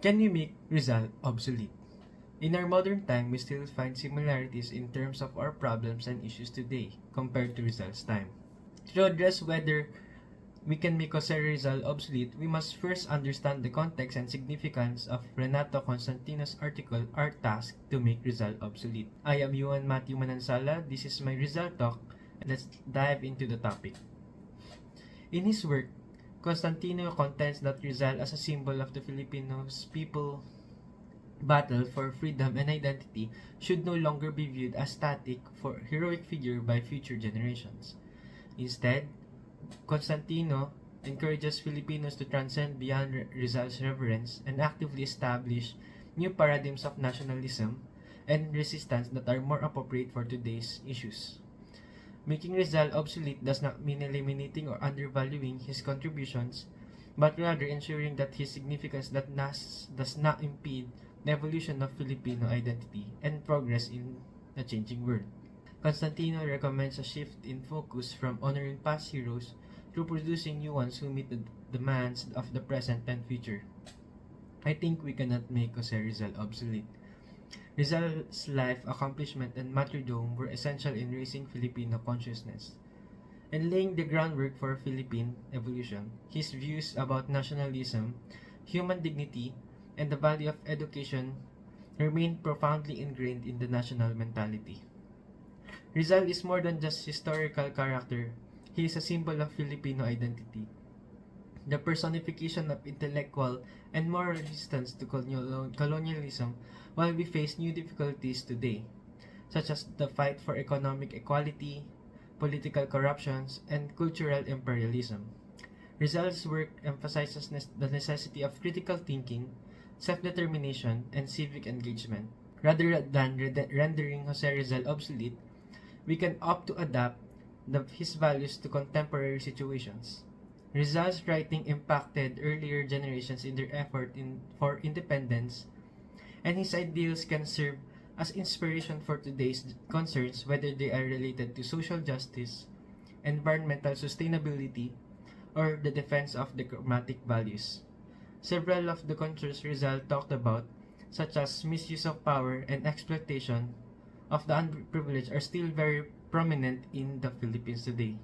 Can we make Rizal obsolete? In our modern time, we still find similarities in terms of our problems and issues today compared to Rizal's time. To address whether we can make Jose Rizal obsolete, we must first understand the context and significance of Renato Constantino's article, Our Task to Make Rizal Obsolete. I am Ewan Manansala. This is my Rizal talk, and let's dive into the topic. In his work, Constantino contends that Rizal, as a symbol of the Filipinos people battle for freedom and identity, should no longer be viewed as static for heroic figure by future generations. Instead, Constantino encourages Filipinos to transcend beyond Rizal's reverence and actively establish new paradigms of nationalism and resistance that are more appropriate for today's issues. Making Rizal obsolete does not mean eliminating or undervaluing his contributions, but rather ensuring that his significance does not impede the evolution of Filipino identity and progress in a changing world. Constantino recommends a shift in focus from honoring past heroes to producing new ones who meet the demands of the present and future. I think we cannot make Jose Rizal obsolete. Rizal's life, accomplishment, and martyrdom were essential in raising Filipino consciousness and laying the groundwork for Philippine evolution. His views about nationalism, human dignity, and the value of education remain profoundly ingrained in the national mentality. Rizal is more than just historical character. He is a symbol of Filipino identity, the personification of intellectual and moral resistance to colonialism while we face new difficulties today, such as the fight for economic equality, political corruptions, and cultural imperialism. Rizal's work emphasizes the necessity of critical thinking, self-determination, and civic engagement. Rather than rendering Jose Rizal obsolete, we can opt to adapt his values to contemporary situations. Rizal's writing impacted earlier generations in their effort for independence, and his ideals can serve as inspiration for today's concerns, whether they are related to social justice, environmental sustainability, or the defense of democratic values. Several of the concerns Rizal talked about, such as misuse of power and exploitation of the unprivileged, are still very prominent in the Philippines today.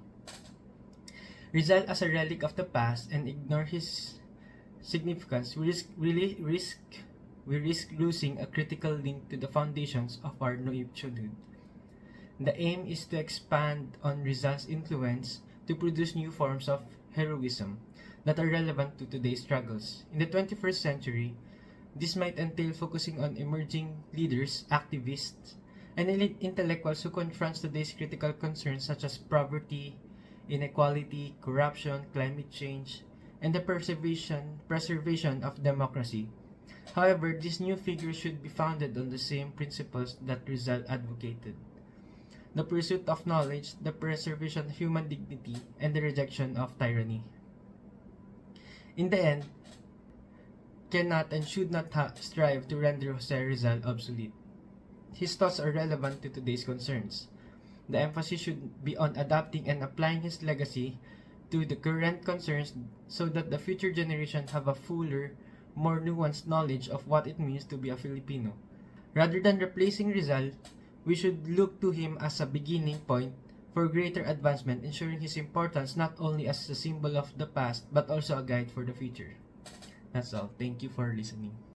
Rizal, as a relic of the past, and ignore his significance, we risk losing a critical link to the foundations of our naive childhood. The aim is to expand on Rizal's influence to produce new forms of heroism that are relevant to today's struggles. In the 21st century, this might entail focusing on emerging leaders, activists, and intellectuals who confront today's critical concerns such as poverty, inequality, corruption, climate change, and the preservation of democracy. However, these new figures should be founded on the same principles that Rizal advocated: the pursuit of knowledge, the preservation of human dignity, and the rejection of tyranny. In the end, cannot and should not strive to render Jose Rizal obsolete. His thoughts are relevant to today's concerns. The emphasis should be on adapting and applying his legacy to the current concerns so that the future generation have a fuller, more nuanced knowledge of what it means to be a Filipino. Rather than replacing Rizal, we should look to him as a beginning point for greater advancement, ensuring his importance not only as a symbol of the past but also a guide for the future. That's all. Thank you for listening.